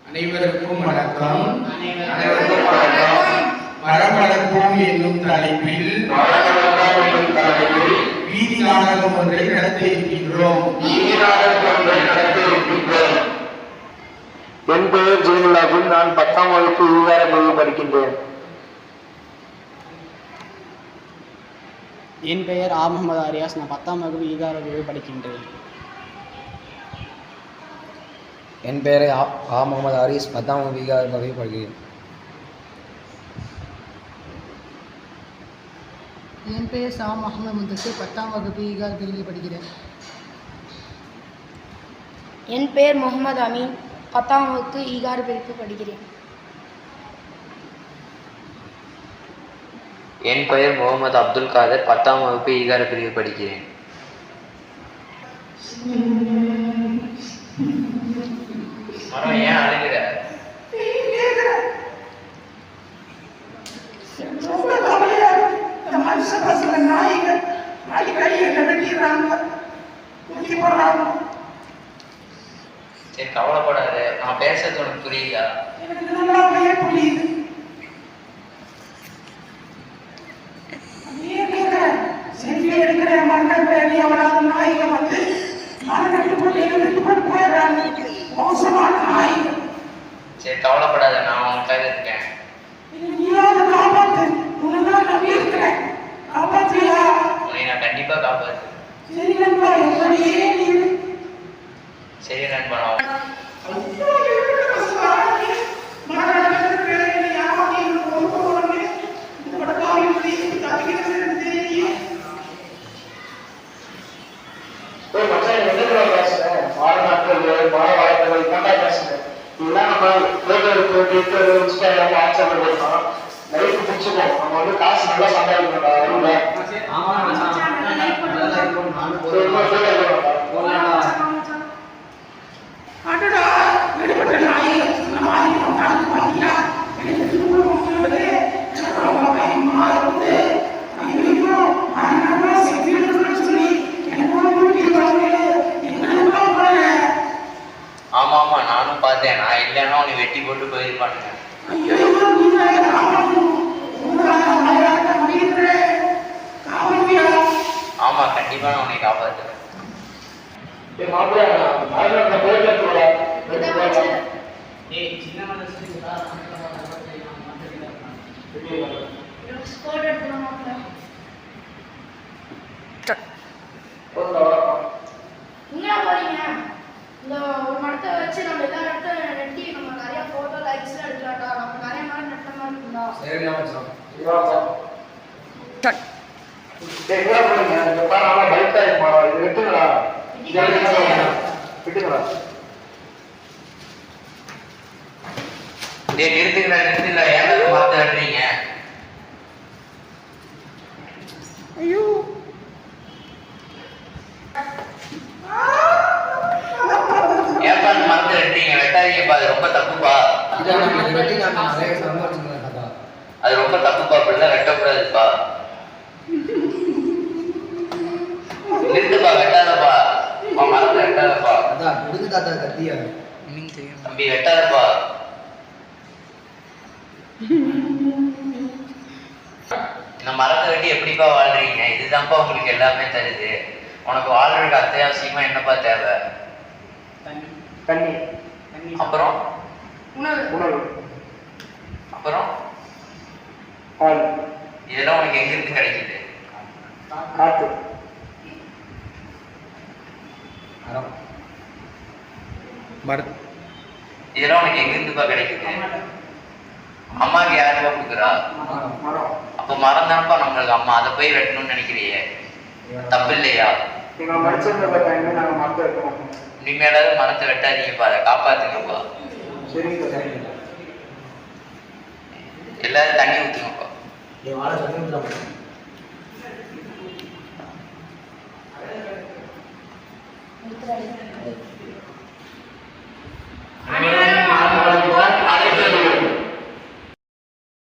அனைவருக்கும் வணக்கம். மரம் வளர்ப்போம் என்னும் தலைப்பில் வீதி நாடகம் ஒன்றை நடத்த இருக்கின்றோம். என் பெயர் ஜெயலலிதாவின். நான் 10ஆம் வகுப்பு விவகார பிரிவு படிக்கின்றேன். என் பெயர் ஆ. முகமது ஆரியாஸ். நான் 10ஆம் வகுப்பு ஈகார பிரிவு படிக்கின்றேன். என் பெயர் ஆ. முகமது ஆரிஸ். 10ஆம் வகுப்பு ஈகார பிரிவு படிக்கிறேன். என் பெயர் சா. முகமது முந்தசிர். 10ஆம் வகுப்பு ஈகார பிரிவில் படிக்கிறேன். என் பெயர் முகமது அமீன். 10ஆம் வகுப்பு ஈகார பிரிவு படிக்கிறேன். என் பெயர் முகமது அப்துல் காதர். 10ஆம் வகுப்பு ஈகார பிரிவு படிக்கிறேன். மரம் ஏன் அழுகிற? சரி, கவலைப்படாது. நான் பேசுறது உனக்கு புரியுதா? சரி, கவலைப்படாத. நான் உனக்காக இருக்கேன். உன்னை நான் கண்டிப்பா காப்பாத்து. சரி நண்பா. காசு நல்லா சம்பாதிக்கணும். ஆமா ஆமா, நானும் பார்த்தேன். நான் இல்லைன்னா உன்னை வெட்டி போட்டு போயிருப்பானுங்க. ஆமா, கண்டிப்பா நான் உன்னை காப்பாத்துறேன். எங்கடா போறீங்க? இந்த ஒரு மரத்தை வச்சு நம்ம எல்லா இடத்தையும் நெட்டி நம்ம நிறைய போட்டோ லைக்ஸ் எடுக்கலாம்டா. நம்ம நிறைய மரம் நட்ட மாதிரி இருக்கும்டா. நிறுத்துங்களா? ஏன் மரத்தை வெட்டுறீங்க? ஏப்பா மரத்தை வெட்டுறீங்க? வெட்டாதீங்கப்பா, அது ரொம்ப தப்புப்பா. அது ரொம்ப தப்புப்பா. அப்படிலாம் வெட்டக்கூடாதுப்பா. நிறுத்துப்பா, வெட்டாதப்பா. மரத்தை வெட்டாதப்பா. தம்பி வெட்டாதப்பா. இந்த மரத்தை வெட்டி எப்படிப்பா வாழ்றீங்க? இதுதான்ப்பா உங்களுக்கு எல்லாமே தருது. உனக்கு வாழ்றதுக்கு அத்தியாவசியமா என்னப்பா தேவை? தண்ணி, அப்புறம் உணவு, அப்புறம் பால், இதெல்லாம் உனக்கு எங்க இருந்து கிடைக்குது? காற்று, இதெல்லாம் உனக்கு எங்க இருந்துப்பா கிடைக்குது? அம்மாவுக்கு யாருப்பா கொடுக்குறா? அப்ப மரம் தானப்பா நம்மளுக்கு அம்மா. அதை போய் வெட்டணும்னு நினைக்கிறியே, தப்பு இல்லையா? இனிமேலாவது மரத்தை வெட்டாதீங்கப்பா. அதை காப்பாத்துங்கப்பா. எல்லாரும் தண்ணி ஊத்துங்கப்பா. எடுத்துறாங்க.